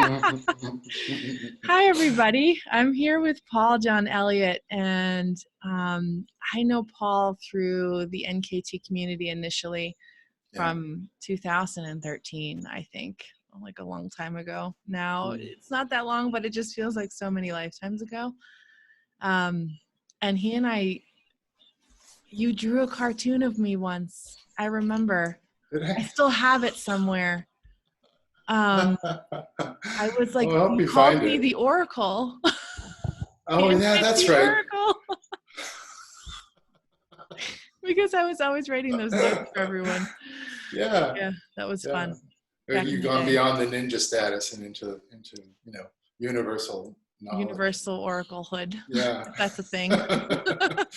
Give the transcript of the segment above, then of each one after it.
Hi, everybody. I'm here with John Elliot, and I know Paul through the NKT community initially from 2013, I think, like a long time ago. Now, it's not that long, but it just feels like so many lifetimes ago. And he and you drew a cartoon of me once. I remember. I still have it somewhere. I was like, you called me the Oracle. Oh, yeah, that's right. Oracle. Because I was always writing those notes for everyone. Yeah, that was fun. You've gone beyond the ninja status and into universal knowledge. Universal oraclehood. Yeah. That's a thing. It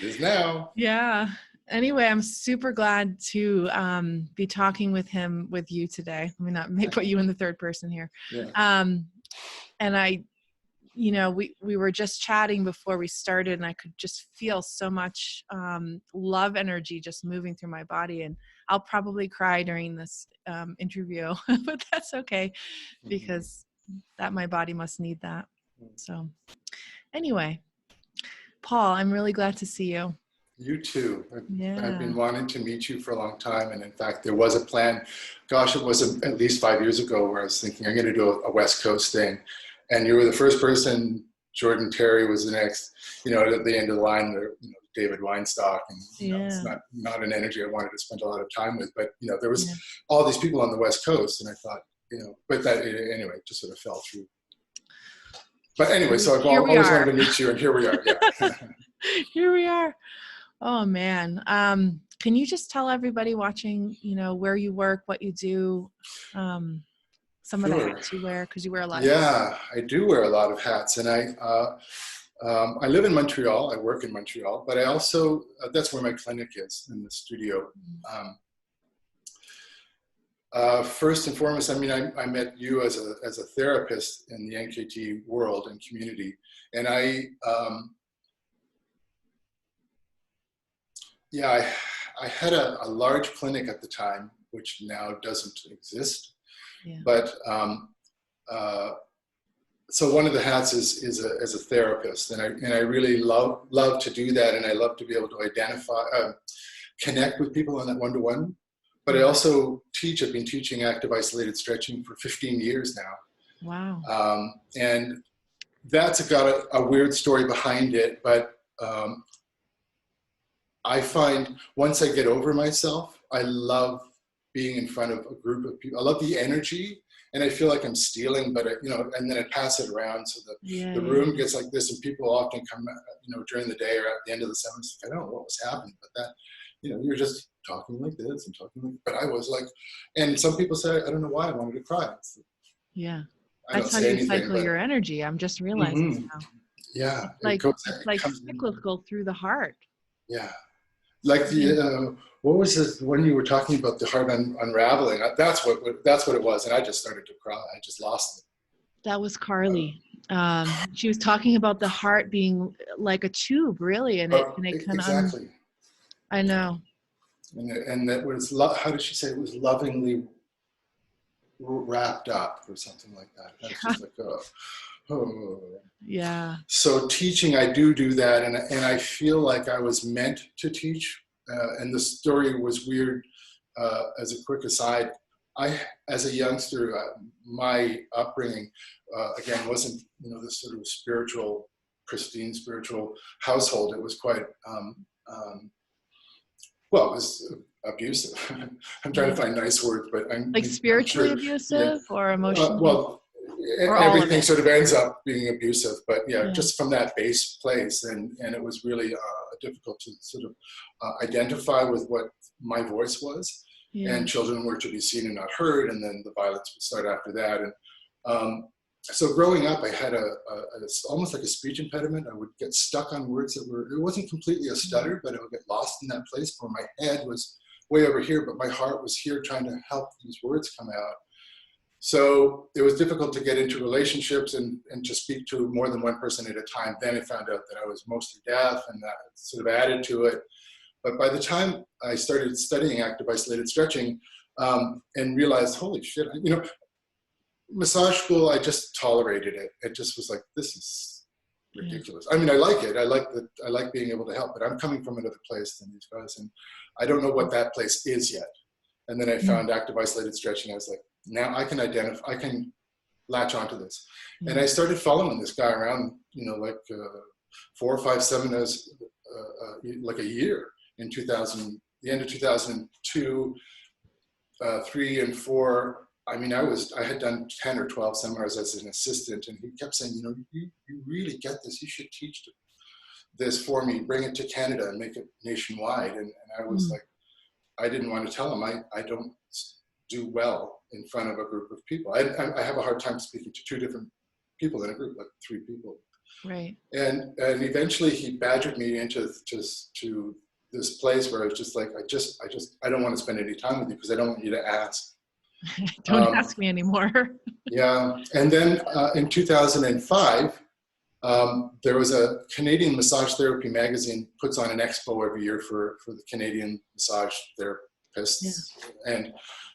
is now. Yeah. Anyway, I'm super glad to be talking with you today. Let me not put you in the third person here. Yeah. And we were just chatting before we started, and I could just feel so much love energy just moving through my body. And I'll probably cry during this interview, but that's okay because my body must need that. So anyway, Paul, I'm really glad to see you. You too. I've been wanting to meet you for a long time. And in fact, there was a plan. Gosh, it was at least 5 years ago where I was thinking I'm going to do a West Coast thing. And you were the first person. Jordan Terry was the next, at the end of the line, David Weinstock. And it's not an energy I wanted to spend a lot of time with. But, there was all these people on the West Coast. And I thought, but that anyway, just sort of fell through. But anyway, so I've always wanted to meet you. And here we are. Yeah. Here we are. Oh, man. Can you just tell everybody watching, where you work, what you do, some of the hats you wear, because you wear a lot of hats. I do wear a lot of hats. And I live in Montreal. I work in Montreal. But I also, that's where my clinic is, in the studio. First and foremost, I met you as a therapist in the NKT world and community. And I had a large clinic at the time, which now doesn't exist. Yeah. But so one of the hats is as a therapist, and I really love to do that, and I love to be able to identify, connect with people on that one-to-one. But I also teach. I've been teaching active isolated stretching for 15 years now. Wow. And that's got a weird story behind it, but I find once I get over myself, I love being in front of a group of people. I love the energy, and I feel like I'm stealing, but and then I pass it around so that the room gets like this, and people often come, during the day or at the end of the session, I don't know what was happening, but that, you're just talking like this and talking like, but I was like, and some people say, I don't know why I wanted to cry. Yeah. That's how you cycle your energy. I'm just realizing now. Yeah. It's like cyclical through the heart. Yeah. Like what was this when you were talking about the heart unraveling? That's what it was, and I just started to cry. I just lost it. That was Carly. She was talking about the heart being like a tube, really, and it kind of exactly. I know. And that was how did she say it was lovingly wrapped up or something like that? That's just like oh. Yeah. So teaching, I do that, and I feel like I was meant to teach. And the story was weird. As a quick aside, as a youngster, my upbringing again wasn't this sort of spiritual, pristine spiritual household. It was quite it was abusive. I'm trying to find nice words, but I'm like spiritually abusive or emotionally. Everything sort of ends up being abusive, but just from that base place, and it was really difficult to sort of identify with what my voice was, and children were to be seen and not heard, and then the violence would start after that. And so growing up, I had almost like a speech impediment. I would get stuck on words it wasn't completely a stutter, but I would get lost in that place where my head was way over here, but my heart was here trying to help these words come out. So it was difficult to get into relationships and to speak to more than one person at a time. Then I found out that I was mostly deaf, and that sort of added to it. But by the time I started studying active isolated stretching and realized, holy shit, massage school, I just tolerated it. It just was like, this is ridiculous. I mean, I like it. I like being able to help, but I'm coming from another place than these guys, and I don't know what that place is yet. And then I found active isolated stretching. I was like, now I can latch onto this. And I started following this guy around, like 4 or 5 seminars, like a year in the end of 2002, 3 and 4. I mean, I had done 10 or 12 seminars as an assistant, and he kept saying, you really get this. You should teach this for me, bring it to Canada and make it nationwide. And I was like, I didn't want to tell him I don't do well in front of a group of people. I have a hard time speaking to 2 different people in a group, like 3 people. Right. And eventually he badgered me into to this place where I was just like, I don't want to spend any time with you because I don't want you to ask. Don't ask me anymore. Yeah. And then in 2005, there was a Canadian Massage Therapy magazine puts on an expo every year for the Canadian massage therapists, and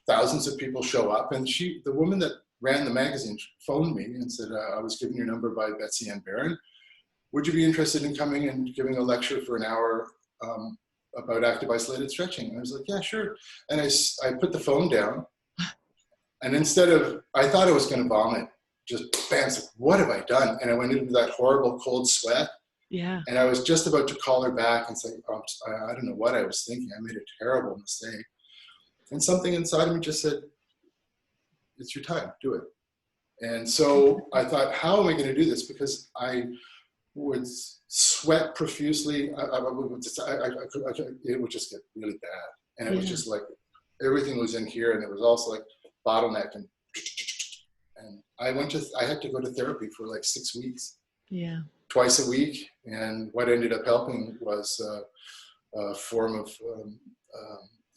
thousands of people show up. And the woman that ran the magazine phoned me and said, I was given your number by Betsy Ann Barron. Would you be interested in coming and giving a lecture for an hour about active isolated stretching? And I was like, yeah, sure. And I put the phone down, and I thought I was going to vomit. Just bam, like, what have I done? And I went into that horrible cold sweat. Yeah. And I was just about to call her back and say, I don't know what I was thinking. I made a terrible mistake. And something inside of me just said, it's your time, do it. And so I thought, how am I going to do this? Because I would sweat profusely. It would just get really bad. And it was just like, everything was in here, and it was also like bottleneck, and I had to go to therapy for like 6 weeks. Yeah. Twice a week. And what ended up helping was a form of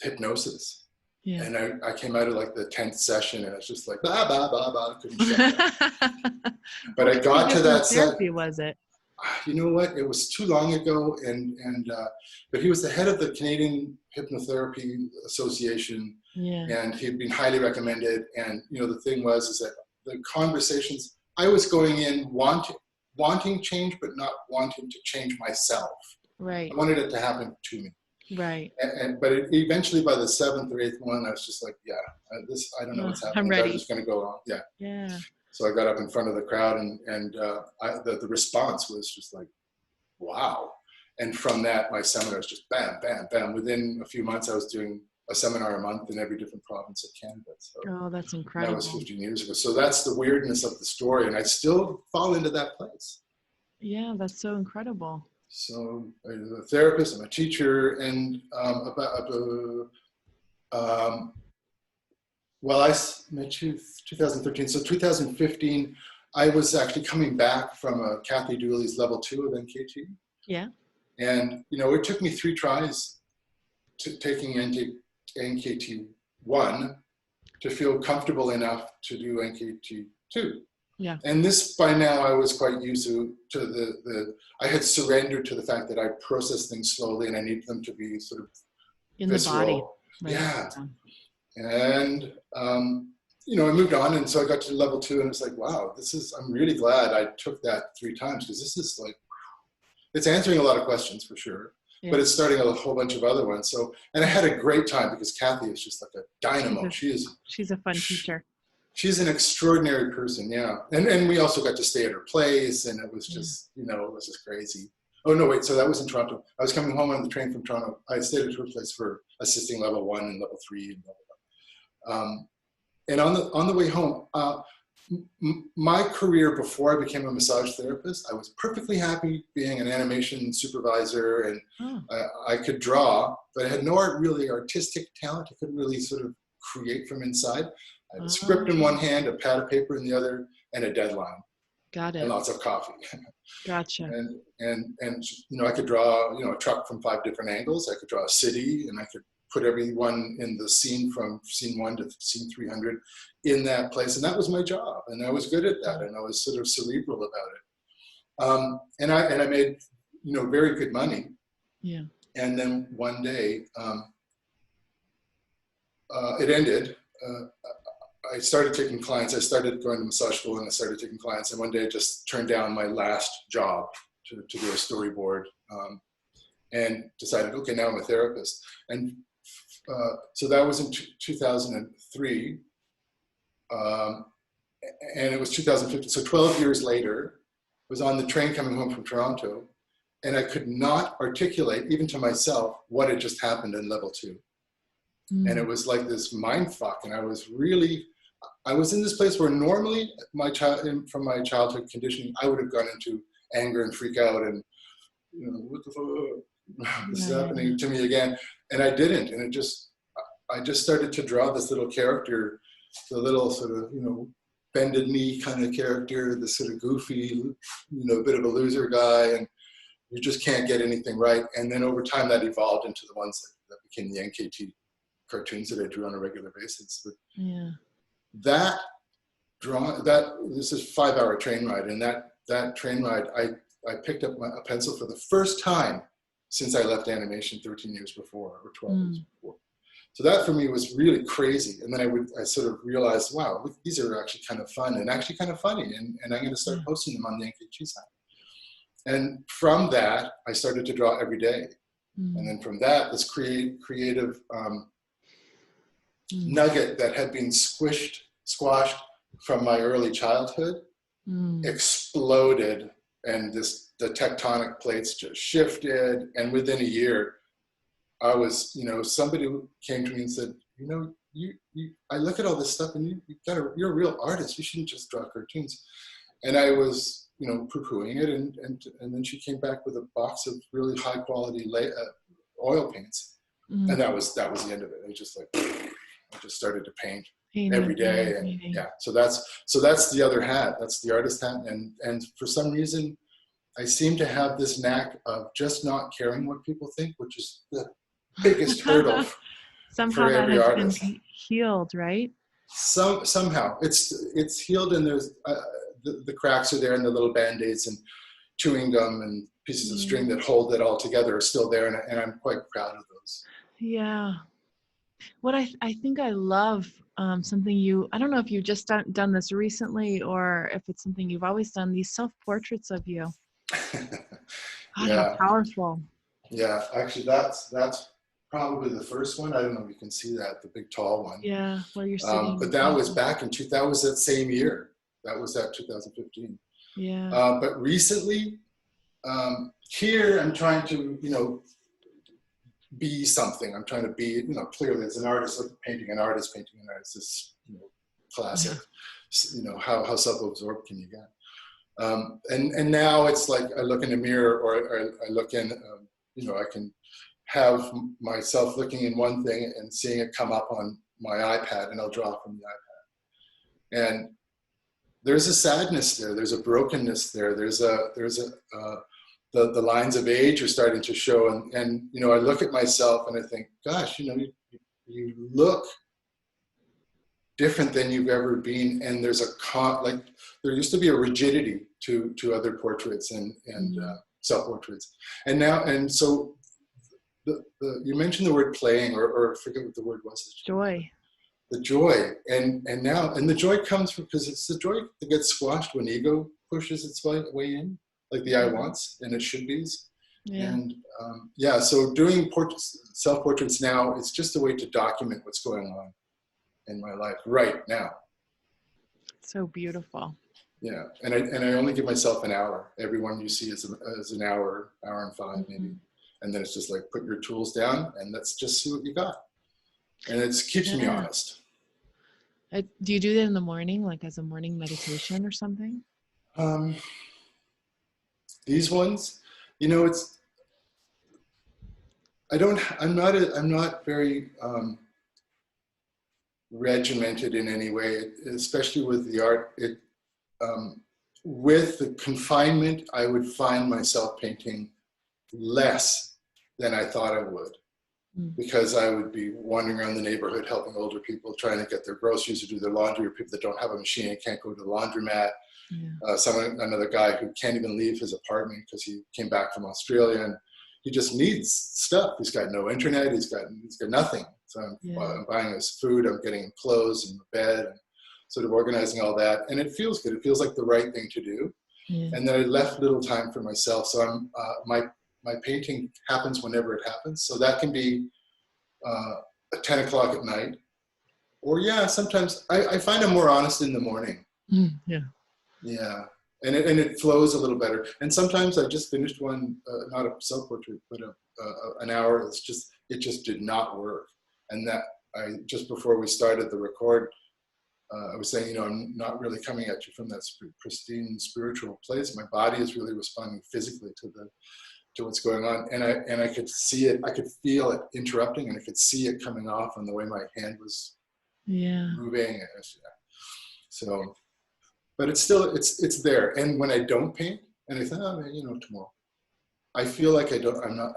hypnosis. Yeah. And I came out of like the 10th session, and it's just like, blah, blah, blah, blah. I couldn't shut up. But I got to that therapy, was it? You know what? It was too long ago. But he was the head of the Canadian Hypnotherapy Association. Yeah. And he'd been highly recommended. And, the thing is that the conversations, I was going in wanting change, but not wanting to change myself. Right. I wanted it to happen to me. Right. But eventually by the 7th or 8th one, I was just like, I don't know what's happening. I'm ready. I'm just going to go on. Yeah. Yeah. So I got up in front of the crowd, and the response was just like, wow. And from that, my seminars just bam, bam, bam. Within a few months, I was doing a seminar a month in every different province of Canada. So that's incredible. That was 15 years ago. So that's the weirdness of the story, and I still fall into that place. Yeah, that's so incredible. So I'm a therapist, I'm a teacher, and I met you 2013. So 2015, I was actually coming back from Kathy Dooley's level 2 of NKT. Yeah. And, it took me 3 tries to taking NKT 1 to feel comfortable enough to do NKT 2. Yeah. And this, by now, I was quite used to I had surrendered to the fact that I process things slowly, and I need them to be sort of in visceral. The body. Right. Yeah. And, I moved on, and so I got to level 2, and it's like, wow, I'm really glad I took that 3 times, because this is like, it's answering a lot of questions for sure. Yeah. But it's starting a whole bunch of other ones. So, and I had a great time, because Kathy is just like a dynamo. She's a fun teacher. She's an extraordinary person, yeah. And we also got to stay at her place, and it was just, it was just crazy. Oh, no, wait, so that was in Toronto. I was coming home on the train from Toronto. I stayed at her place for assisting level 1 and level 3 and blah, blah, blah. And on the way home, my career before I became a massage therapist, I was perfectly happy being an animation supervisor, and I could draw, but I had no really artistic talent. I couldn't really sort of create from inside. I had a script in one hand, a pad of paper in the other, and a deadline. Got it. And lots of coffee. Gotcha. And I could draw, a truck from 5 different angles. I could draw a city, and I could put everyone in the scene from scene 1 to scene 300 in that place. And that was my job. And I was good at that. And I was sort of cerebral about it. And I made, very good money. Yeah. And then one day, it ended. I started taking clients. I started going to massage school and I started taking clients. And one day I just turned down my last job to do a storyboard, and decided, okay, now I'm a therapist. And so that was in 2003. And it was 2015. So 12 years later, I was on the train coming home from Toronto, and I could not articulate, even to myself, what had just happened in level 2. And it was like this mind fuck. And I was in this place where normally from my childhood conditioning, I would have gone into anger and freak out and, what the fuck, this is happening to me again. And I didn't. And I just started to draw this little character, the little sort of, bended knee kind of character, this sort of goofy, bit of a loser guy, and you just can't get anything right. And then over time that evolved into the ones that became the NKT cartoons that I drew on a regular basis. But this is a 5-hour train ride, and that train ride, I picked up a pencil for the first time since I left animation 13 years before, or 12 years before. So that for me was really crazy. And then I sort of realized, wow, look, these are actually kind of fun and actually kind of funny. And I'm going to start posting them on the NKT side. And from that, I started to draw every day. And then from that, this creative nugget that had been squashed from my early childhood exploded, and the tectonic plates just shifted. And within a year, I was, somebody came to me and said, I look at all this stuff and you're a real artist. You shouldn't just draw cartoons. And I was, poo-pooing it. And then she came back with a box of really high quality oil paints. And that was the end of it. I just started to paint every day. And so that's the other hat. That's the artist hat. And for some reason, I seem to have this knack of just not caring what people think, which is the biggest hurdle somehow for every that artist. has been healed, right? Somehow it's healed, and there's the cracks are there, and the little band-aids and chewing gum and pieces of string that hold it all together are still there, and I'm quite proud of those. Yeah. What I think I love, something I don't know if you've just done this recently or if it's something you've always done, these self-portraits of you. God, how powerful. Yeah, actually that's probably the first one. I don't know if you can see that, the big tall one. Yeah, where you're sitting. But that was back in that was that same year. That was that 2015. Yeah. But recently, here I'm trying to, be something. I'm trying to be, clearly as an artist, like painting an artist is, classic. How self-absorbed can you get? And now it's like I look in the mirror, or I look in, I can have myself looking in one thing and seeing it come up on my iPad, and I'll draw from the iPad. And there's a sadness there. There's a brokenness there. The lines of age are starting to show. And I look at myself and I think, gosh, you look different than you've ever been. And there's there used to be a rigidity to other portraits and self-portraits. And so you mentioned the word playing, or I forget what the word was. Joy. The joy. And the joy comes because it's the joy that gets squashed when ego pushes its way in, like the I wants and it should be's. Yeah. And so doing self-portraits now, it's just a way to document what's going on in my life right now. So beautiful. Yeah, and I only give myself an hour. Every one you see is an hour and 5 maybe. And then it's just like, put your tools down and let's just see what you got. And it keeps me honest. Do you do that in the morning, like as a morning meditation or something? These ones, I'm not very regimented in any way, especially with the art. With the confinement, I would find myself painting less than I thought I would, because I would be wandering around the neighborhood helping older people trying to get their groceries or do their laundry, or people that don't have a machine and can't go to the laundromat. Yeah. Another guy who can't even leave his apartment because he came back from Australia and he just needs stuff. He's got no internet. He's got nothing. So I'm buying his food. I'm getting him clothes and a bed. sort of organizing all that, and it feels good. It feels like the right thing to do. Yeah. And then I left little time for myself. So I'm my painting happens whenever it happens. So that can be at 10 o'clock at night, or sometimes I find I'm more honest in the morning. Yeah, and it flows a little better. And sometimes I just finished one, not a self-portrait, but an hour. It just did not work. And that just before we started the record, I was saying, I'm not really coming at you from that pristine spiritual place. My body is really responding physically to what's going on, and I could see it. I could feel it interrupting, and I could see it coming off on the way my hand was moving. So, but it's still it's there. And when I don't paint, and I think, tomorrow, I feel like I don't. I'm not.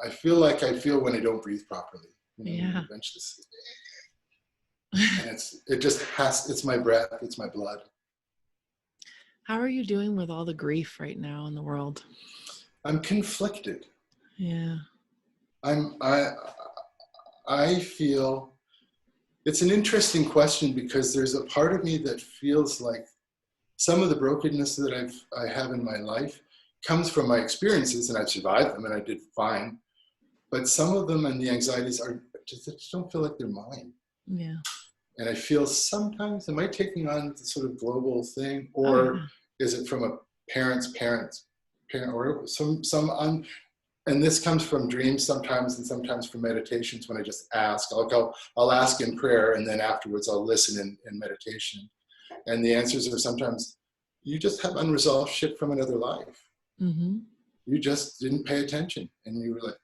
I feel like I feel when I don't breathe properly. Eventually. And it's my breath, it's my blood. How are you doing with all the grief right now in the world? I'm conflicted. Yeah. I feel it's an interesting question, because there's a part of me that feels like some of the brokenness that I have in my life comes from my experiences, and I've survived them and I did fine. But some of them and the anxieties just don't feel like they're mine. Yeah. And I feel sometimes, am I taking on the sort of global thing, or is it from a parent, or and this comes from dreams sometimes, and sometimes from meditations when I just ask. I'll ask in prayer, and then afterwards I'll listen in meditation. And the answers are sometimes, you just have unresolved shit from another life. Mm-hmm. You just didn't pay attention, and you were like,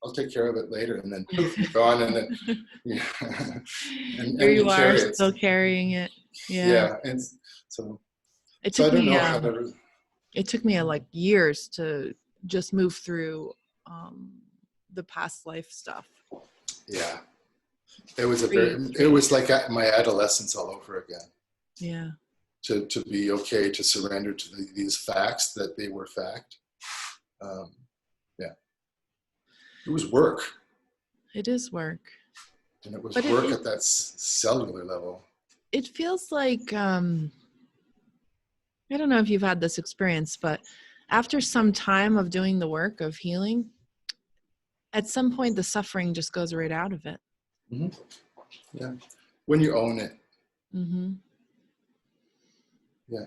I'll take care of it later, and then poof, you're gone, and then and here you are still carrying it. Yeah, and so it took I don't me. know how to. It took me like years to just move through the past life stuff. Yeah, it was like my adolescence all over again. Yeah. To be okay to surrender to these facts that they were fact. It was work. It is work. And it was work at that cellular level. It feels like, I don't know if you've had this experience, but after some time of doing the work of healing, at some point the suffering just goes right out of it. Mm-hmm. Yeah. When you own it. Mm-hmm. Yeah.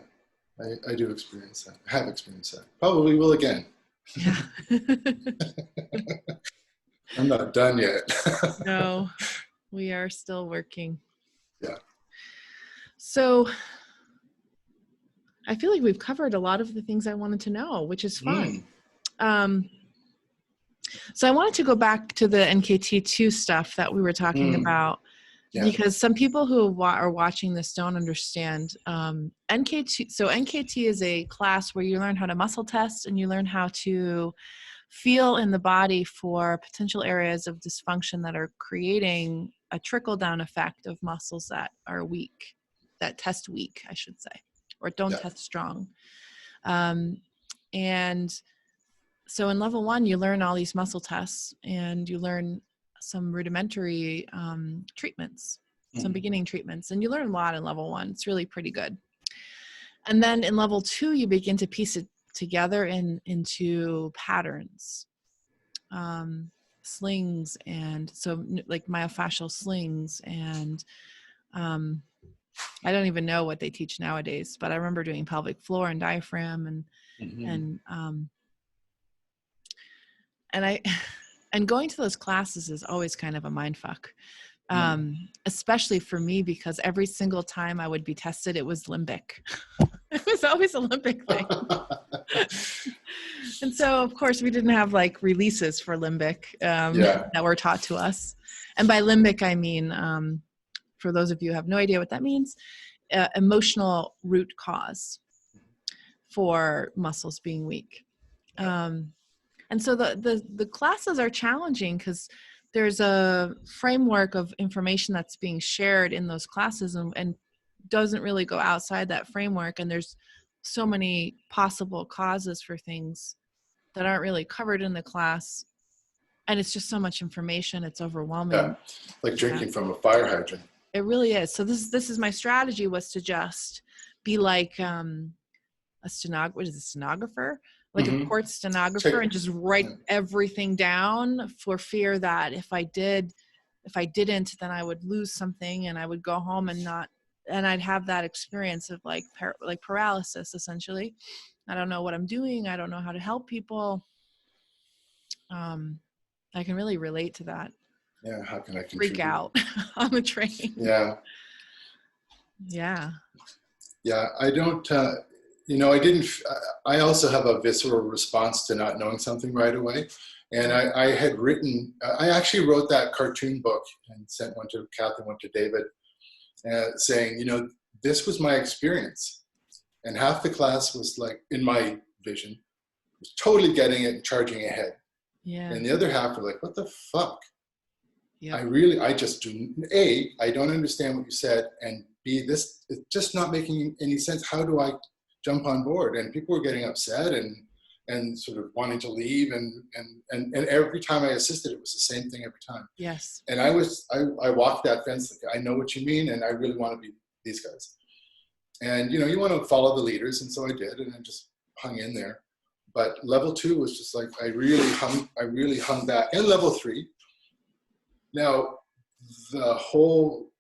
I do experience that. I have experienced that. Probably will again. Yeah. I'm not done yet. No, we are still working. Yeah. So I feel like we've covered a lot of the things I wanted to know, which is fun. So I wanted to go back to the NKT2 stuff that we were talking about, because some people who are watching this don't understand NKT. So NKT is a class where you learn how to muscle test, and you learn how to feel in the body for potential areas of dysfunction that are creating a trickle-down effect of muscles that are weak, that test weak, I should say, or don't test strong. And so in level 1, you learn all these muscle tests, and you learn some rudimentary treatments, some beginning treatments, and you learn a lot in level 1. It's really pretty good. And then in level 2, you begin to piece it together into patterns, slings, and so like myofascial slings, and I don't even know what they teach nowadays, but I remember doing pelvic floor and diaphragm, and going to those classes is always kind of a mind fuck. Especially for me, because every single time I would be tested, it was limbic. It was always a limbic thing. And so, of course, we didn't have like releases for limbic that were taught to us. And by limbic, I mean, for those of you who have no idea what that means, emotional root cause for muscles being weak. And so the classes are challenging because there's a framework of information that's being shared in those classes and doesn't really go outside that framework. And there's so many possible causes for things that aren't really covered in the class. And it's just so much information. It's overwhelming. Yeah, like drinking from a fire hydrant. It really is. So this is my strategy, was to just be like a stenographer, like a Mm-hmm. court stenographer, and just write everything down, for fear that if I didn't, then I would lose something, and I would go home and I'd have that experience of like paralysis, essentially. I don't know what I'm doing. I don't know how to help people. I can really relate to that. Yeah. How can I contribute? Freak out on the train. Yeah. Yeah. Yeah. I don't, I also have a visceral response to not knowing something right away. And I actually wrote that cartoon book and sent one to Kathy, one to David, saying, this was my experience. And half the class was like, in my vision, was totally getting it and charging ahead. Yeah. And the other half were like, what the fuck? Yep. I just do, A, I don't understand what you said, and B, this is just not making any sense. How do I jump on board? And people were getting upset and sort of wanting to leave, and every time I assisted, it was the same thing every time. Yes. And I walked that fence, like, I know what you mean, and I really want to be these guys. And you want to follow the leaders, and so I did, and I just hung in there. But level 2 was just like, I really hung back. And level 3. Now, the whole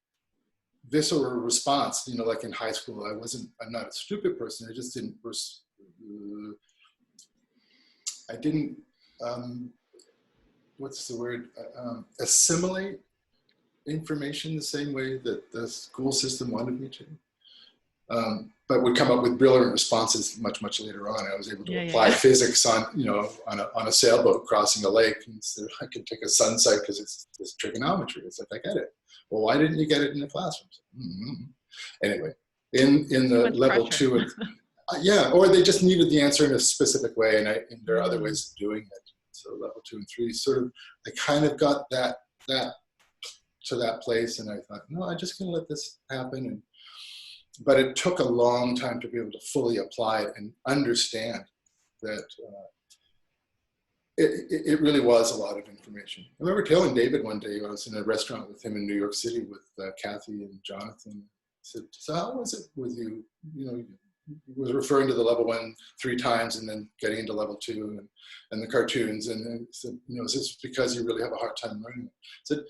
visceral response, like in high school, I'm not a stupid person. I just didn't, what's the word? Assimilate information the same way that the school system wanted me to. But would come up with brilliant responses much, much later on. I was able to apply physics on a sailboat crossing a lake. And so I could take a sun sight because it's trigonometry. It's like, I get it. Well, why didn't you get it in the classroom? Mm-hmm. Anyway, in the level pressure. 2, or they just needed the answer in a specific way, and there are other ways of doing it. So level 2 and 3, sort of, I kind of got that to that place, and I thought, no, I'm just going to let this happen. But it took a long time to be able to fully apply it and understand that it really was a lot of information. I remember telling David one day, I was in a restaurant with him in New York City with Kathy and Jonathan. I said, so how was it with you? He was referring to the level 1 3 times and then getting into level 2 and the cartoons. And then he said, is this because you really have a hard time learning it?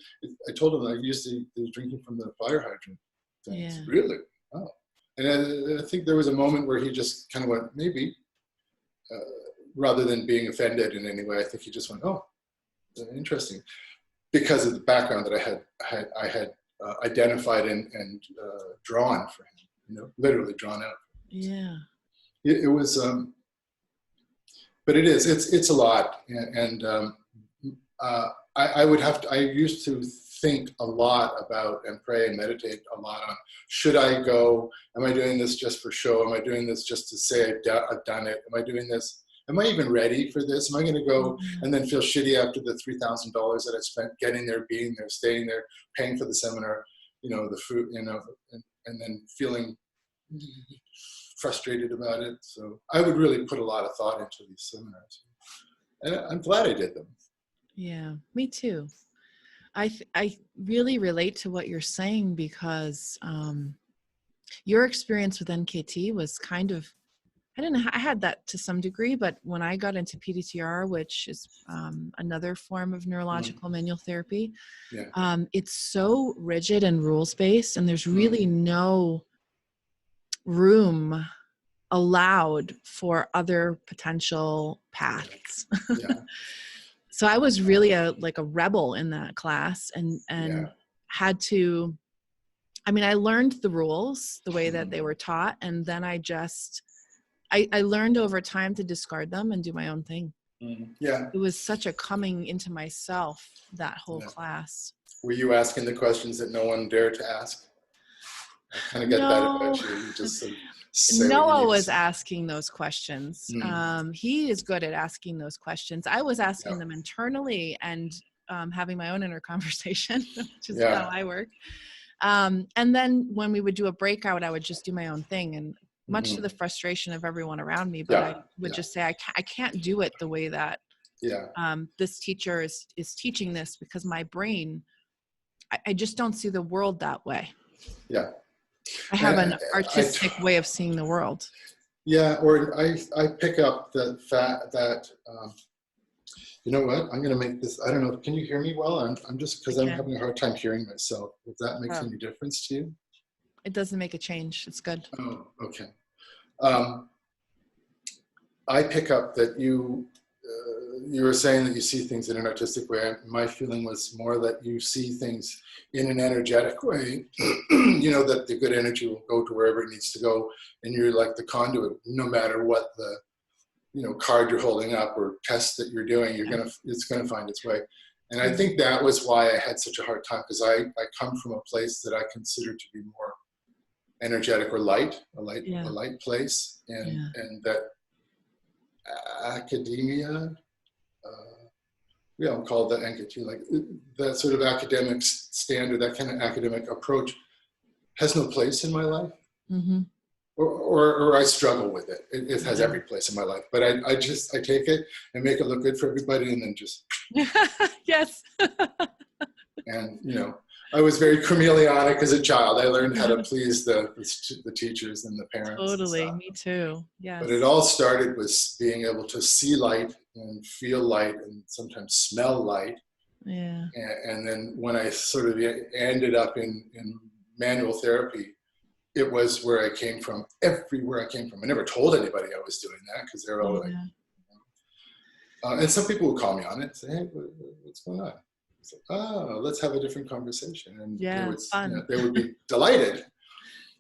I told him I used to be drinking from the fire hydrant. Yeah. Really? Oh. And I think there was a moment where he just kind of went, maybe, rather than being offended in any way. I think he just went, oh, interesting, because of the background that I had identified and drawn for him, literally drawn out. Yeah. It was, but it's a lot, and I used to think a lot about and pray and meditate a lot on, should I go? Am I doing this just for show? Am I doing this just to say I've done it? Am I doing this? Am I even ready for this? Am I going to go and then feel shitty after the $3,000 that I spent getting there, being there, staying there, paying for the seminar, the food, and then feeling frustrated about it? So I would really put a lot of thought into these seminars, and I'm glad I did them. Yeah, me too. I really relate to what you're saying, because your experience with NKT was kind of, I had that to some degree, but when I got into PDTR, which is another form of neurological manual therapy, it's so rigid and rules-based, and there's really no room allowed for other potential paths. Yeah. So I was really a rebel in that class, and had to, I learned the rules the way that they were taught, and then I learned over time to discard them and do my own thing. Yeah. It was such a coming into myself, that whole class. Were you asking the questions that no one dared to ask? I kind of get that about you. You just Noah was asking those questions. He is good at asking those questions. I was asking them internally and having my own inner conversation, which is how I work. And then when we would do a breakout, I would just do my own thing, and much to the frustration of everyone around me. But I would just say, I can't do it the way that this teacher is teaching this, because my brain I just don't see the world that way. Yeah. I have an artistic way of seeing the world. Yeah, or I pick up the fact that, you know what, I'm going to make this, I don't know, can you hear me well? I'm just, because I'm having a hard time hearing myself. If that makes any difference to you? It doesn't make a change. It's good. Oh, okay. I pick up that you were saying that you see things in an artistic way. My feeling was more that you see things in an energetic way, you know, that the good energy will go to wherever it needs to go. And you're like the conduit, no matter what the, you know, card you're holding up or test that you're doing, it's going to find its way. And I think that was why I had such a hard time, because I come from a place that I consider to be more energetic or light, a light place. And that academia, I'll call that NKT, like that sort of academic standard, that kind of academic approach has no place in my life. Mm-hmm. Or I struggle with it. It has every place in my life, but I take it and make it look good for everybody, and then just yes. And you know, I was very chameleonic as a child. I learned how to please the teachers and the parents. Totally, me too. Yes. But it all started with being able to see light and feel light and sometimes smell light. Yeah. And then when I sort of ended up in manual therapy, it was where I came from, everywhere I came from. I never told anybody I was doing that, because they're all like, and some people would call me on it and say, hey, what's going on? It's like, oh, let's have a different conversation. And they would be delighted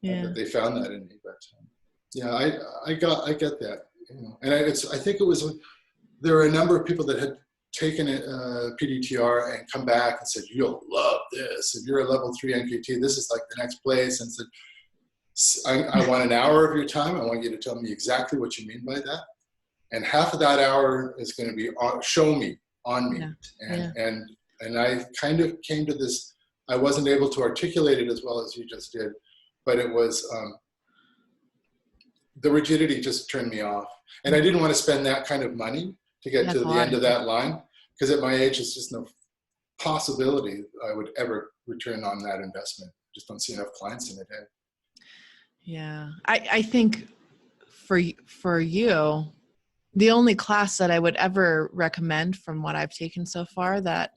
that they found that in me. But I get that. You know, and I think it was, there were a number of people that had taken PDTR and come back and said, you'll love this. If you're a level 3 NKT, this is like the next place. And said, I want an hour of your time. I want you to tell me exactly what you mean by that. And half of that hour is going to be show me, on me. And I kind of came to this, I wasn't able to articulate it as well as you just did, but it was, the rigidity just turned me off. And I didn't want to spend that kind of money to get to the end of that line, because at my age, there's just no possibility I would ever return on that investment. Just don't see enough clients in a day. Yeah. I think for you, the only class that I would ever recommend from what I've taken so far, that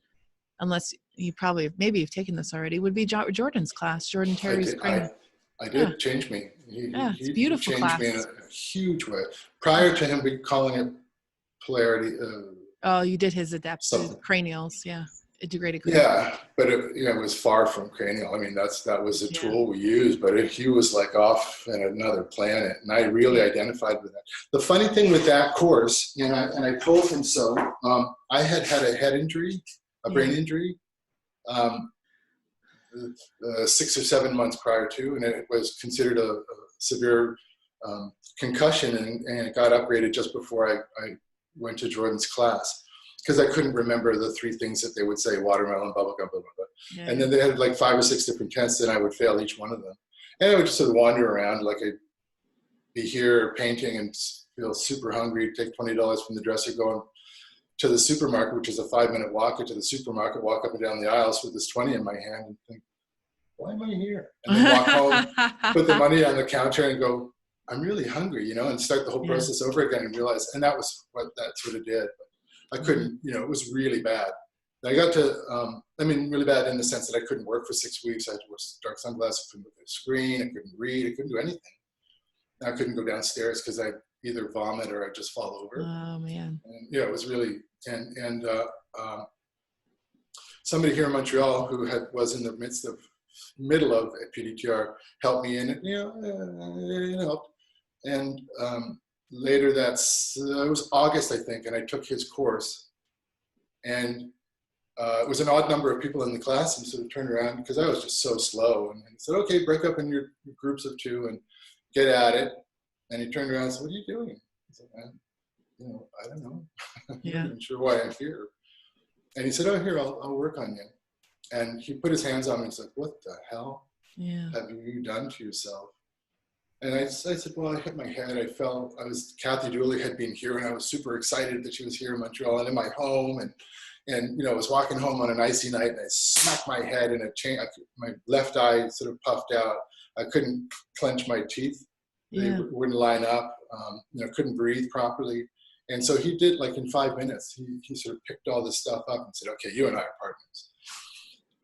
unless you maybe you've taken this already, would be Jordan's class, Jordan Terry's training. I did. Change me. It's a beautiful changed class. Me in a huge way. Prior to him calling it polarity. You did his adaptive cranials. Yeah. Integrated. Yeah, but it was far from cranial. I mean, that was a tool we used, but he was like off in another planet, and I really identified with that. The funny thing with that course, and I told him so. I had a head injury, a brain injury, 6 or 7 months prior to, and it was considered a severe concussion, and it got upgraded just before I went to Jordan's class, because I couldn't remember the 3 things that they would say: watermelon, bubblegum, blah, blah, blah. And then they had like 5 or 6 different tests, and I would fail each one of them. And I would just sort of wander around, like I'd be here painting and feel super hungry, take $20 from the dresser, go to the supermarket, which is a 5-minute walk into the supermarket, walk up and down the aisles with this 20 in my hand and think, why am I here? And then walk home, put the money on the counter and go, I'm really hungry, you know, and start the whole process over again and realize, and that was what that sort of did. But I couldn't, you know, it was really bad. I got to, really bad in the sense that I couldn't work for 6 weeks. I had to wear dark sunglasses, couldn't look at the screen, I couldn't read, I couldn't do anything. I couldn't go downstairs because I'd either vomit or I'd just fall over. Oh, man. And, yeah, it was really, and somebody here in Montreal who was in the middle of a PDTR helped me in it, it helped. And later it was August, I think, and I took his course. And it was an odd number of people in the class, and sort of turned around because I was just so slow. And he said, okay, break up in your groups of 2 and get at it. And he turned around and said, what are you doing? I said, I don't know. I'm not even sure why I'm here. And he said, oh, here, I'll work on you. And he put his hands on me and said, what the hell have you done to yourself? And I said, well, I hit my head. Kathy Dooley had been here, and I was super excited that she was here in Montreal and in my home. And, And, you know, I was walking home on an icy night and I smacked my head in a chain. My left eye sort of puffed out. I couldn't clench my teeth. They wouldn't line up. You know, couldn't breathe properly. And so he did, like in 5 minutes, he sort of picked all this stuff up and said, okay, you and I are partners.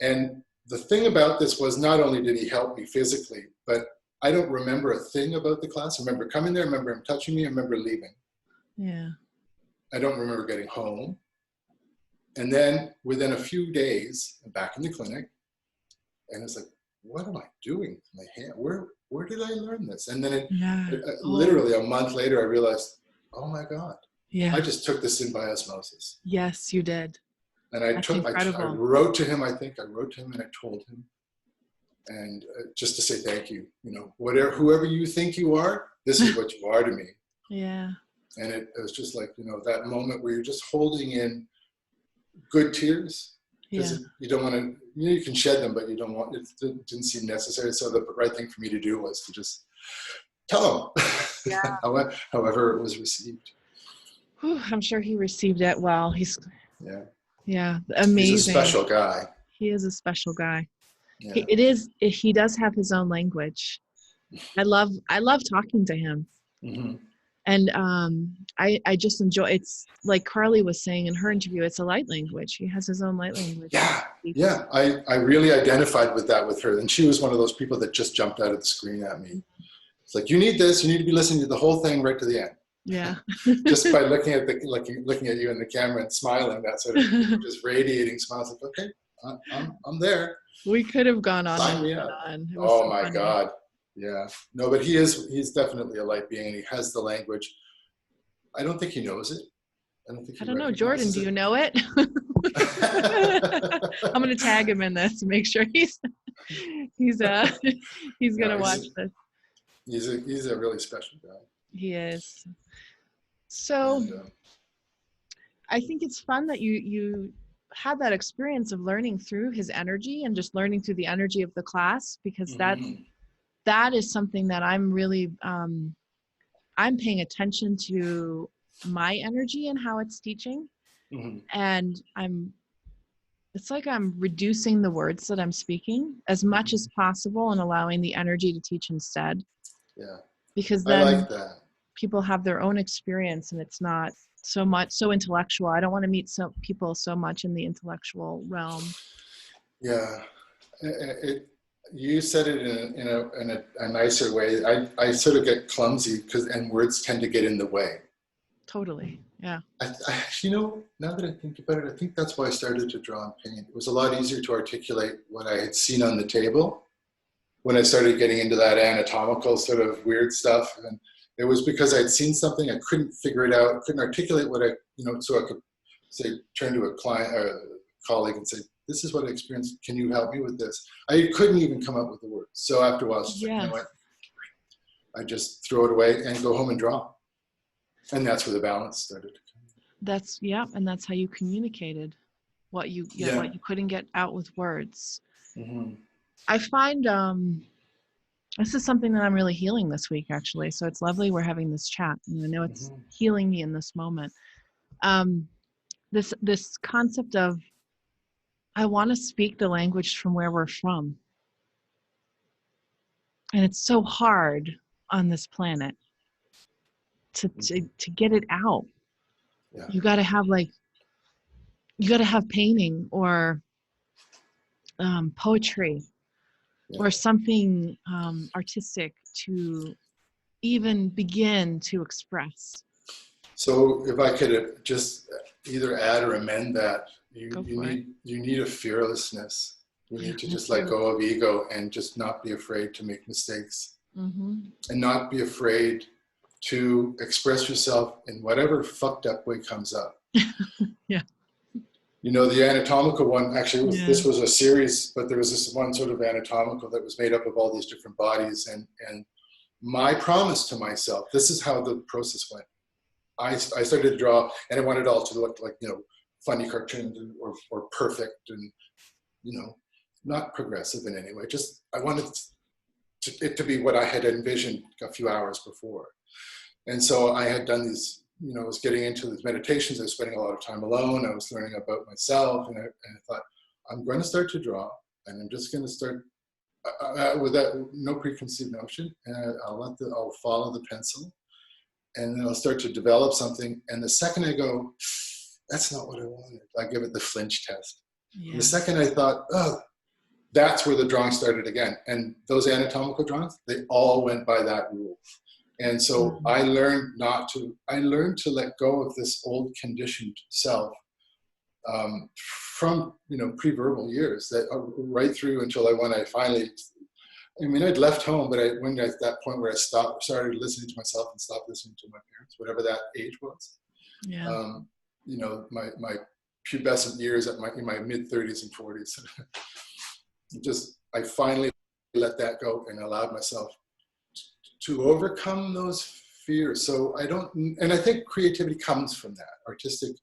And the thing about this was not only did he help me physically, but I don't remember a thing about the class. I remember coming there, I remember him touching me, I remember leaving. Yeah. I don't remember getting home. And then within a few days, I'm back in the clinic, and it's like, what am I doing with my hand? Where did I learn this? And then literally a month later, I realized, oh my God, I just took this in by osmosis. Yes, you did. And I wrote to him, and I told him, and just to say thank you, you know, whoever you think you are, this is what you are to me. Yeah. And it was just like, you know, that moment where you're just holding in good tears. Because you don't want to, you know, you can shed them, but you don't want, it didn't seem necessary. So the right thing for me to do was to just tell him, however it was received. Whew, I'm sure he received it well. Yeah, amazing. He's a special guy. He is a special guy. Yeah. He does have his own language. I love talking to him. Mm-hmm. And I just enjoy, it's like Carly was saying in her interview, it's a light language. He has his own light language. Yeah. I really identified with that with her. And she was one of those people that just jumped out of the screen at me. It's like, you need this, you need to be listening to the whole thing right to the end. Yeah. Just by looking at you in the camera and smiling, that sort of just radiating smiles. Like, okay, I'm there. We could have gone on. Sign me up. Oh my God. Yeah. No, but he's definitely a light being, and he has the language. I don't think he knows it. I don't know. Jordan, do you know it? I'm going to tag him in this to make sure he's going to watch this. He's a really special guy. He is. So I think it's fun that you had that experience of learning through his energy and just learning through the energy of the class, because that is something that I'm really, I'm paying attention to my energy and how it's teaching. Mm-hmm. And it's like I'm reducing the words that I'm speaking as much as possible and allowing the energy to teach instead. Yeah. Because then I like that. People have their own experience and it's not so intellectual. I don't want to meet people so much in the intellectual realm. Yeah. You said it in a nicer way. I sort of get clumsy and words tend to get in the way. Totally. Yeah. You know, now that I think about it, I think that's why I started to draw and paint. It was a lot easier to articulate what I had seen on the table when I started getting into that anatomical sort of weird stuff. And it was because I'd seen something, I couldn't figure it out, couldn't articulate what so I could say, turn to a client or a colleague and say, this is what I experienced. Can you help me with this? I couldn't even come up with the words. So after a while, it's just like, you know what? I just throw it away and go home and draw. And that's where the balance started to come. And that's how you communicated what you couldn't get out with words. Mm-hmm. I find this is something that I'm really healing this week, actually. So it's lovely we're having this chat, and I know it's healing me in this moment. This concept of I want to speak the language from where we're from, and it's so hard on this planet to get it out. Yeah. You got to have painting or poetry. Yeah. Or something artistic to even begin to express. So if I could just either add or amend that, you need a fearlessness. You need to just let go of ego and just not be afraid to make mistakes. Mm-hmm. And not be afraid to express yourself in whatever fucked up way comes up. Yeah. You know, the anatomical one, actually, this was a series, but there was this one sort of anatomical that was made up of all these different bodies. And my promise to myself, this is how the process went. I started to draw, and I wanted it all to look like, you know, funny cartoons or perfect and, you know, not progressive in any way. Just, I wanted it to be what I had envisioned a few hours before. And so I had done these was getting into these meditations. I was spending a lot of time alone. I was learning about myself, and I thought, I'm going to start to draw, and I'm just going to start with that no preconceived notion, and I'll follow the pencil, and then I'll start to develop something. And the second I go, that's not what I wanted, I give it the flinch test. Yeah. And the second I thought, oh, that's where the drawing started again. And those anatomical drawings, they all went by that rule. And so I learned to let go of this old conditioned self from, pre-verbal years, that right through until when I finally, I'd left home, but when at that point where I started listening to myself and stopped listening to my parents, whatever that age was. Yeah. My pubescent years in my mid 30s and 40s, I finally let that go and allowed myself to overcome those fears. So I think creativity comes from that. Artistic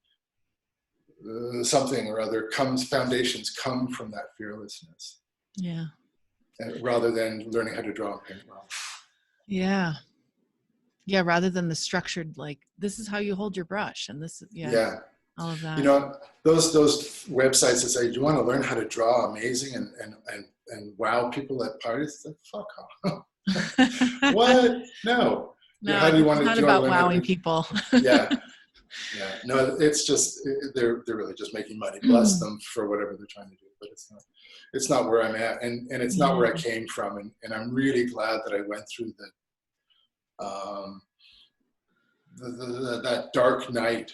something or other foundations come from that fearlessness. Yeah. Rather than learning how to draw and paint well. Yeah. Yeah, rather than the structured, like, this is how you hold your brush, and this is, yeah. All of that. Those websites that say, do you want to learn how to draw amazing and wow people at parties? It's like, fuck off. What? No. No, how do you want it's to not about wowing people. Yeah. Yeah. No, it's just, they're really just making money. Bless them for whatever they're trying to do. But it's not where I'm at. And it's not where I came from. And I'm really glad that I went through that dark night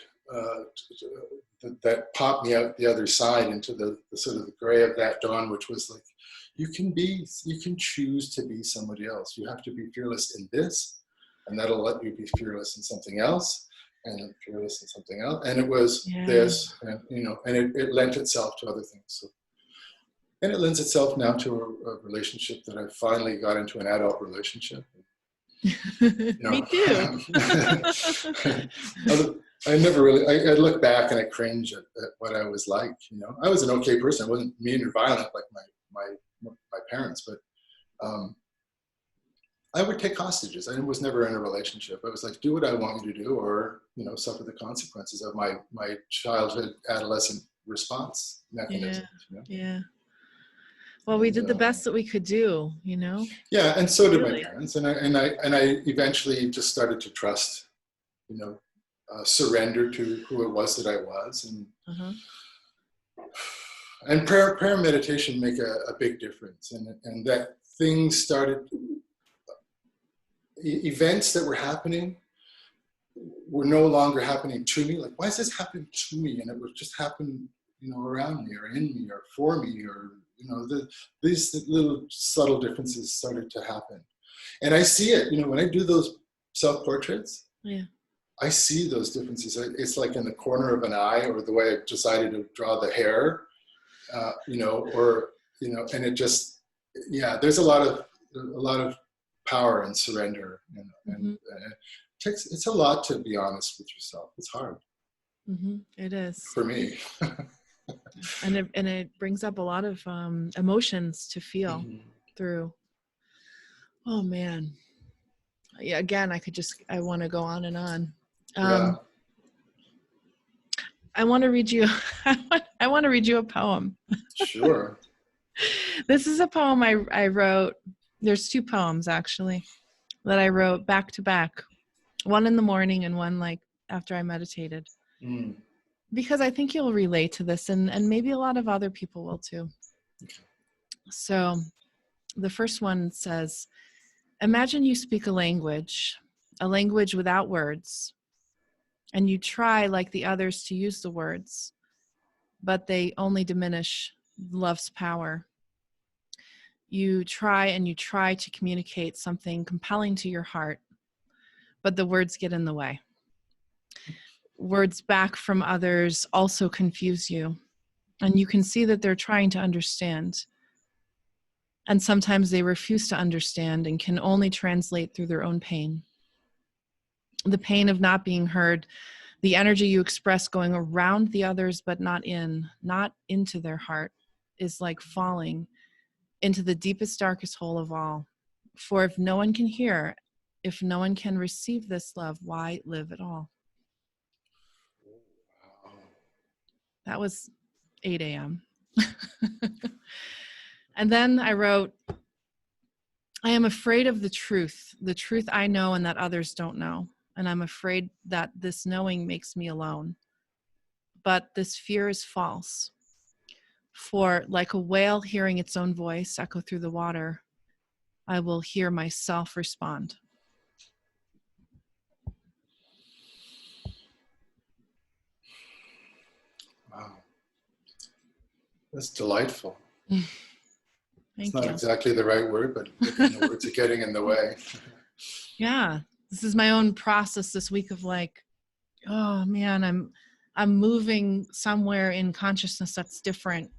that popped me out the other side into the sort of the gray of that dawn, which was like, you can choose to be somebody else. You have to be fearless in this, and that'll let you be fearless in something else, and fearless in something else. And it was this, and it lent itself to other things. So, and it lends itself now to a relationship that I finally got into, an adult relationship. Me too. I never really, I look back and I cringe at what I was like. I was an okay person. I wasn't mean or violent like my parents, but I would take hostages. I was never in a relationship. I was like, do what I want you to do, or suffer the consequences of my childhood, adolescent response mechanisms. Yeah. Well, we did the best that we could do, Yeah, and so did my parents, and I eventually just started to trust, surrender to who it was that I was, and prayer and meditation make a big difference, and that things started, events that were happening were no longer happening to me. Like, why is this happening to me? And it would just happen, around me or in me or for me, or these little subtle differences started to happen. And I see it, when I do those self-portraits, I see those differences. It's like in the corner of an eye, or the way I decided to draw the hair, and it just, there's a lot of power and surrender, and it's a lot to be honest with yourself. It's hard. It is. For me. And it brings up a lot of emotions to feel through. Oh man. Yeah, again, I want to go on and on. I want to read you I want to read you a poem. Sure. This is a poem I wrote. There's two poems actually that I wrote back to back. One in the morning and one like after I meditated. Because I think you'll relate to this, and maybe a lot of other people will too. So the first one says, imagine you speak a language without words, and you try like the others to use the words, but they only diminish love's power. You try to communicate something compelling to your heart, but the words get in the way. Words back from others also confuse you, and you can see that they're trying to understand. And sometimes they refuse to understand and can only translate through their own pain. The pain of not being heard, the energy you express going around the others but not into their heart, is like falling into the deepest, darkest hole of all. For if no one can hear, if no one can receive this love, why live at all? That was 8 a.m. And then I wrote, I am afraid of the truth I know and that others don't know. And I'm afraid that this knowing makes me alone. But this fear is false. For like a whale hearing its own voice echo through the water, I will hear myself respond. Wow. That's delightful. Thank it's not you. exactly the right word, but the words are getting in the way. Yeah. This is my own process this week of like, oh man, I'm moving somewhere in consciousness that's different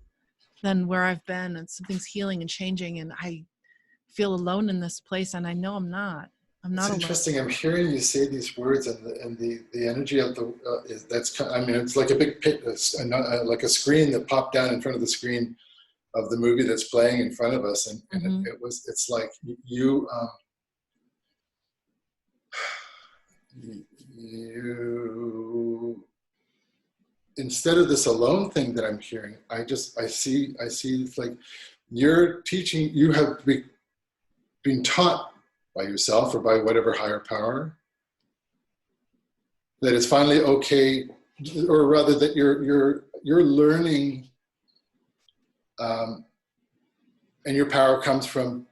than where I've been, and something's healing and changing, and I feel alone in this place, and I know I'm not. It's interesting. I'm hearing you say these words, and the energy of the that's. I mean, it's like a big pit, like a screen that popped down in front of the screen of the movie that's playing in front of us, and Mm-hmm. it's like you instead of this alone thing that I'm hearing, I see it's like you're teaching. You have been taught by yourself or by whatever higher power that it's finally okay, or rather that you're learning, and your power comes from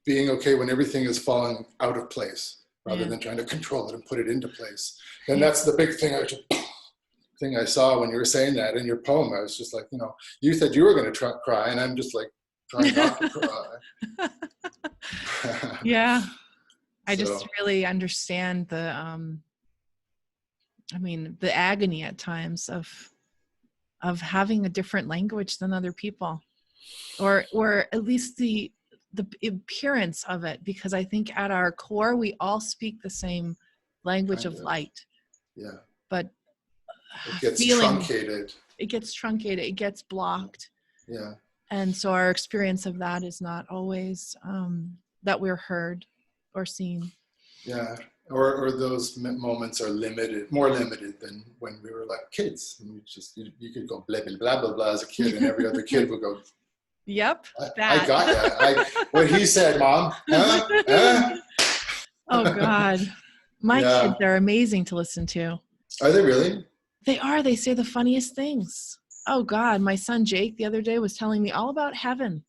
being okay when everything is falling out of place, rather than trying to control it and put it into place. And that's the big thing I saw when you were saying that in your poem. I was just like, you said you were going to cry, and I'm just like trying not to cry. Yeah. I just really understand the agony at times of having a different language than other people, or at least the appearance of it, because I think at our core we all speak the same language of light. Yeah. But it gets truncated. It gets truncated. It gets blocked. Yeah. And so our experience of that is not always that we're heard or seen. Yeah. Or those moments are more limited than when we were like kids. And you could go blah, blah, blah, blah, blah as a kid, and every other kid would go, yep. I got that. What he said, Mom. Huh? Oh, God. My kids are amazing to listen to. Are they really? They are. They say the funniest things. Oh, God. My son Jake the other day was telling me all about heaven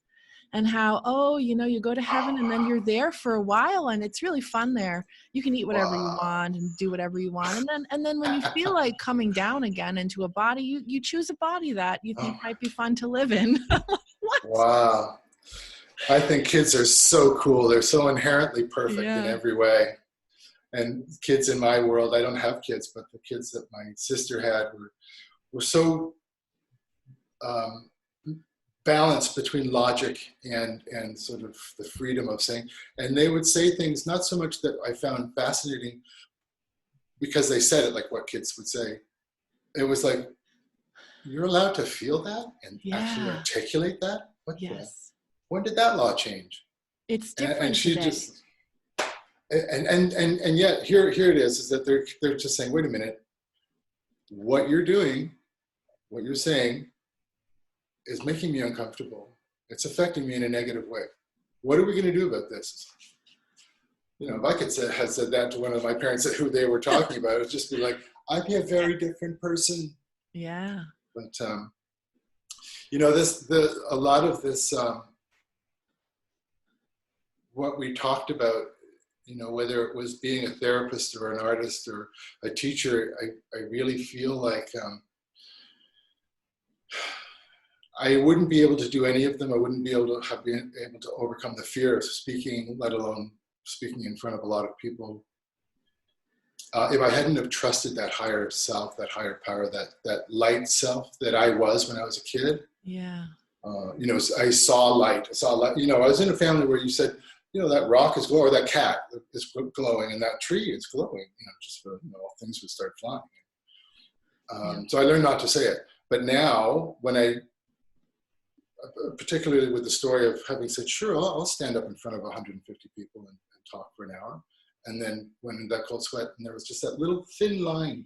and how, you go to heaven and then you're there for a while and it's really fun there. You can eat whatever you want and do whatever you want. And then when you feel like coming down again into a body, you choose a body that you think might be fun to live in. What? Wow. I think kids are so cool. They're so inherently perfect in every way. And kids in my world, I don't have kids, but the kids that my sister had were so balanced between logic and sort of the freedom of saying. And they would say things not so much that I found fascinating because they said it like what kids would say. It was like, you're allowed to feel that and actually articulate that? When did that law change? It's different and she today. just and yet here it is that they're just saying, wait a minute, what you're doing, what you're saying is making me uncomfortable. It's affecting me in a negative way. What are we going to do about this? If I could have said that to one of my parents who they were talking about, it would just be like, I'd be a very different person. Yeah. But a lot of this, what we talked about, whether it was being a therapist or an artist or a teacher, I really feel like I wouldn't be able to do any of them. I wouldn't be able to overcome the fear of speaking, let alone speaking in front of a lot of people. If I hadn't have trusted that higher self, that higher power, that light self that I was when I was a kid. Yeah. I saw light. I was in a family where you said, that rock is glowing, or that cat is glowing, and that tree is glowing. Just for things would start flying. So I learned not to say it. But now, when I, particularly with the story of having said, sure, I'll stand up in front of 150 people and talk for an hour. And then went into that cold sweat, and there was just that little thin line,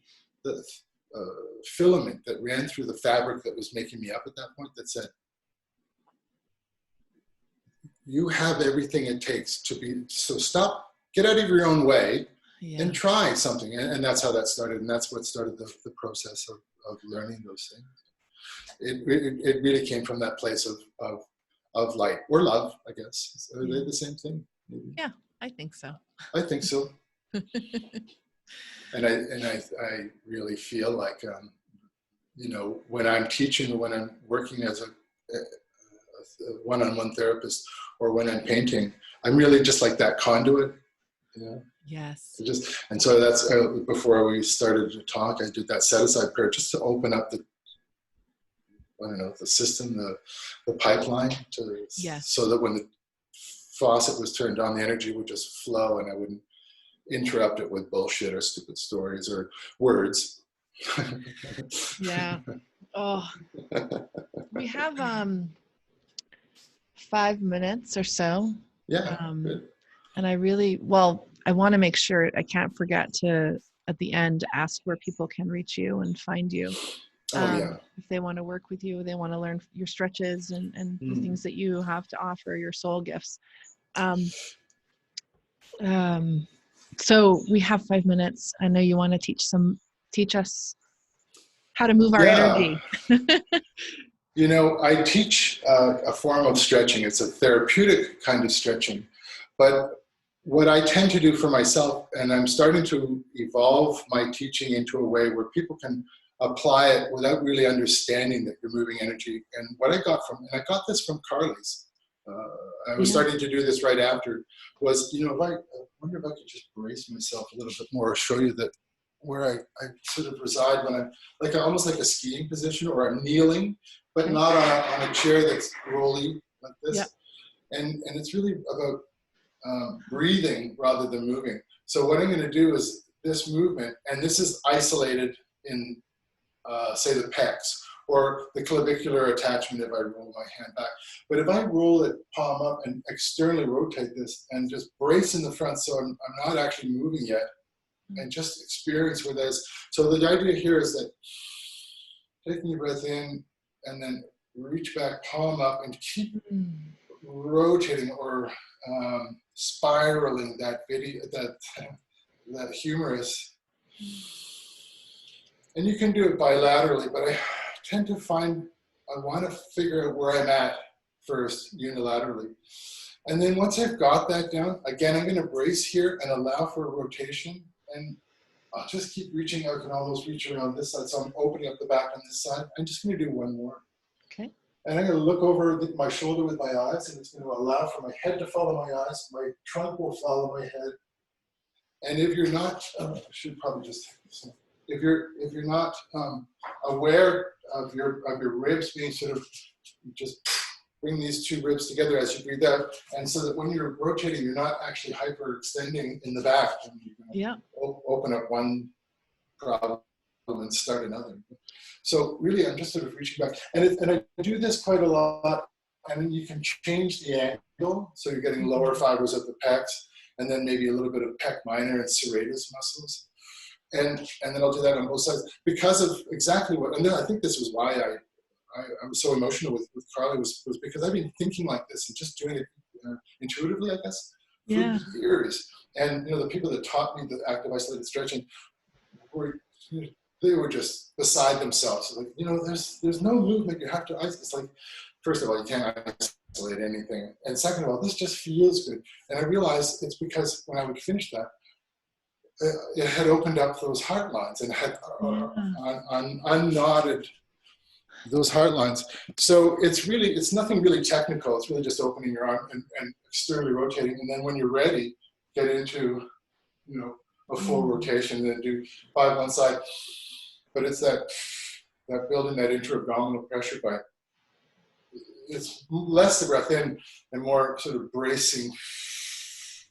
filament that ran through the fabric that was making me up at that point that said, you have everything it takes to be, so stop, get out of your own way, and try something. And that's how that started. And that's what started the process of learning those things. It really came from that place of light or love, I guess. Are they the same thing? Maybe? Yeah, I think so. I think so. And I really feel like, you know, when I'm teaching, when I'm working as a one-on-one therapist, or when I'm painting, I'm really just like that conduit. You know? Yes. And so that's before we started to talk, I did that set-aside prayer just to open up the, I don't know, the system, the pipeline, so that when the faucet was turned on, the energy would just flow, and I wouldn't interrupt it with bullshit or stupid stories or words. Yeah. Oh, we have 5 minutes or so. Yeah. Good. And I want to make sure I can't forget to, at the end, ask where people can reach you and find you. If they want to work with you, they want to learn your stretches and the things that you have to offer, your soul gifts. So we have 5 minutes. I know you want to teach us how to move our energy. You know, I teach a form of stretching. It's a therapeutic kind of stretching. But what I tend to do for myself, and I'm starting to evolve my teaching into a way where people can apply it without really understanding that you're moving energy. And what I got I got this from Carly's. I was starting to do this right after, was, you know, I wonder if I could just brace myself a little bit more, or show you that where I sort of reside when I'm like almost like a skiing position, or I'm kneeling, but not on a chair that's rolly like this. Yeah. And it's really about breathing rather than moving. So what I'm going to do is this movement, and this is isolated in, say, the pecs, or the clavicular attachment if I roll my hand back. But if I roll it palm up and externally rotate this and just brace in the front, so I'm not actually moving yet, and just experience where that is. So the idea here is that taking your breath in and then reach back, palm up, and keep rotating or spiraling that humerus. And you can do it bilaterally, but I tend to find I want to figure out where I'm at first, unilaterally. And then once I've got that down, again, I'm going to brace here and allow for a rotation. And I'll just keep reaching out. I can almost reach around this side. So I'm opening up the back on this side. I'm just going to do one more. Okay. And I'm going to look over my shoulder with my eyes, and it's going to allow for my head to follow my eyes. My trunk will follow my head. And if you're not, I should probably just take this off. If you're not aware of your ribs being sort of, just bring these two ribs together as you breathe out, and so that when you're rotating, you're not actually hyperextending in the back. And you can open up one problem and start another. So really, I'm just sort of reaching back, and I do this quite a lot. And then you can change the angle, so you're getting lower fibers of the pecs, and then maybe a little bit of pec minor and serratus muscles. And then I'll do that on both sides because of exactly what, and then I think this was why I was so emotional with Carly was because I've been thinking like this and just doing it intuitively, I guess, for years. And the people that taught me the active isolated stretching they were just beside themselves. Like, there's no movement you have to isolate. It's like, first of all, you can't isolate anything, and second of all, this just feels good. And I realized it's because when I would finish that, it had opened up those heart lines and had unknotted those heart lines. So it's nothing really technical. It's really just opening your arm and externally rotating. And then when you're ready, get into, a full rotation and then do 5 one side. But it's that building that intra-abdominal pressure by, it's less the breath in and more sort of bracing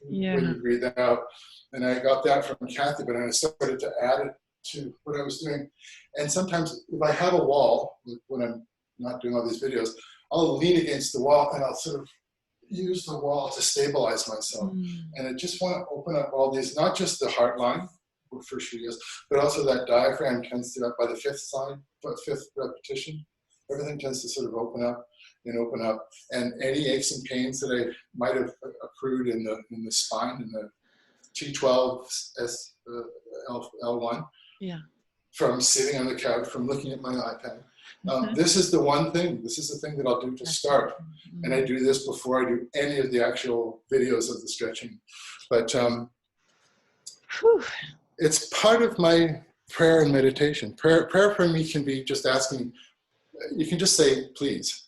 when you breathe out. And I got that from Kathy, but I started to add it to what I was doing. And sometimes if I have a wall, when I'm not doing all these videos, I'll lean against the wall and I'll sort of use the wall to stabilize myself. And I just want to open up all these, not just the heart line, first few years. But also that diaphragm tends to, by the fifth repetition, everything tends to sort of open up. And any aches and pains that I might have accrued in the spine, in the T12, L1, from sitting on the couch, from looking at my iPad. This is the one thing. This is the thing that I'll do to start. And I do this before I do any of the actual videos of the stretching. But it's part of my prayer and meditation. Prayer for me can be just asking, you can just say, please.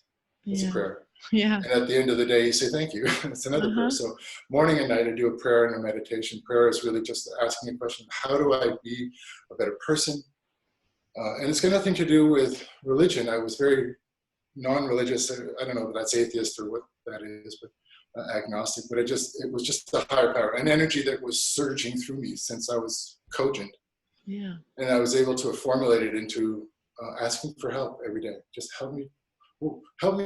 It's a prayer. Yeah. And at the end of the day, you say thank you. It's another prayer. So morning and night, I do a prayer and a meditation. Prayer is really just asking a question, how do I be a better person? And it's got nothing to do with religion. I was very non-religious. I don't know if that's atheist or what that is, but agnostic. But it was just a higher power, an energy that was surging through me since I was cogent. Yeah. And I was able to formulate it into asking for help every day. Just help me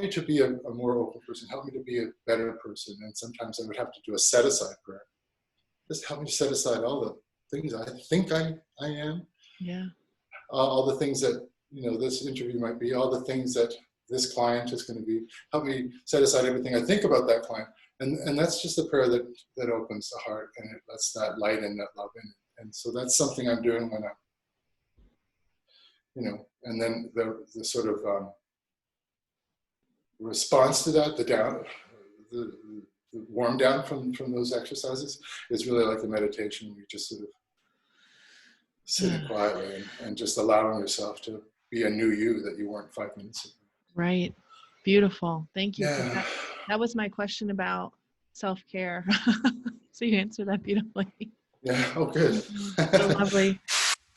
to be a more open person. Help me to be a better person. And sometimes I would have to do a set-aside prayer. Just help me set aside all the things I think I am. Yeah. All the things that, this interview might be, all the things that this client is going to be. Help me set aside everything I think about that client. And that's just a prayer that opens the heart, and it lets that light and that love in. And so that's something I'm doing when and then the sort of response to that, the warm down from those exercises is really like a meditation. You just sort of sitting quietly and just allowing yourself to be a new you that you weren't 5 minutes ago. Right. Beautiful. Thank you. Yeah. For that. That was my question about self-care. So you answered that beautifully. Yeah. Oh, good. So lovely.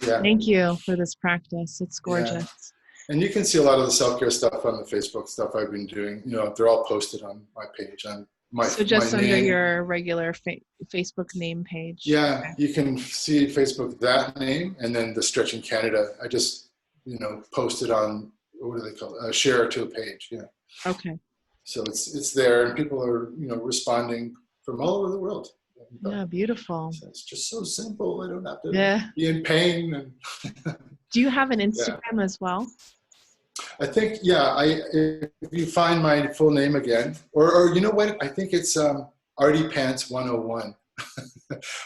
Yeah. Thank you for this practice. It's gorgeous. Yeah. And you can see a lot of the self-care stuff on the Facebook stuff I've been doing. They're all posted on my page. So just under name. Your regular Facebook name page. Yeah, okay. You can see Facebook, that name, and then the Stretching Canada. I just, posted on, what do they call it? Share to a page. Yeah. Okay. So it's there, and people are, responding from all over the world. Yeah, beautiful. So it's just so simple. I don't have to be in pain. And do you have an Instagram as well? I think, if you find my full name again, or you know what, I think it's Artie Pants 101.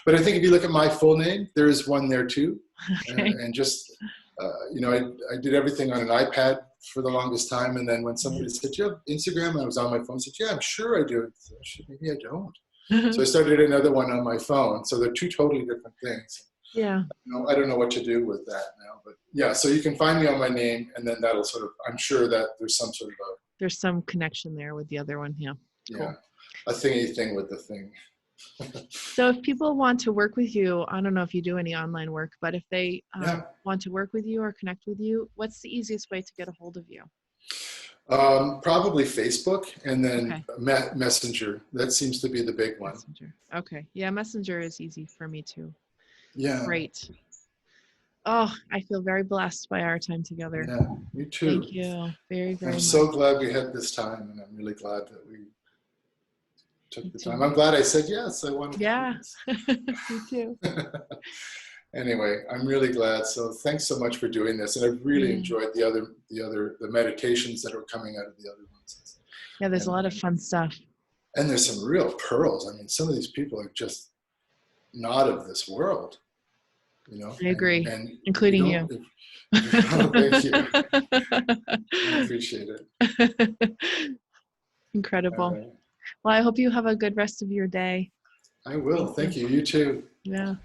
But I think if you look at my full name, there is one there too. Okay. And just, I did everything on an iPad for the longest time. And then when somebody said, do you have Instagram? I was on my phone and said, yeah, I'm sure I do. Maybe I don't. So I started another one on my phone. So they're two totally different things. Yeah. I don't know what to do with that now, but yeah, so you can find me on my name, and then that'll sort of, I'm sure that there's some sort of there's some connection there with the other one. Yeah. Yeah. Cool. A thingy thing with the thing. So if people want to work with you, I don't know if you do any online work, but if they want to work with you or connect with you, what's the easiest way to get a hold of you? Probably Facebook, and then Messenger. That seems to be the big one. Messenger. Okay. Yeah. Messenger is easy for me too. Yeah. Great. Oh, I feel very blessed by our time together. Yeah, me too. Thank you very, very much. I'm so glad we had this time, and I'm really glad that we took the time. I'm glad I said yes. I wanted to do this. Me too. Anyway, I'm really glad. So thanks so much for doing this, and I've really enjoyed the meditations that are coming out of the other ones. Yeah, there's a lot of fun stuff. And there's some real pearls. I mean, some of these people are just not of this world, I agree, including you. Oh, thank you. I appreciate it. Incredible. Well, I hope you have a good rest of your day. I will. Thank you. You too. Yeah.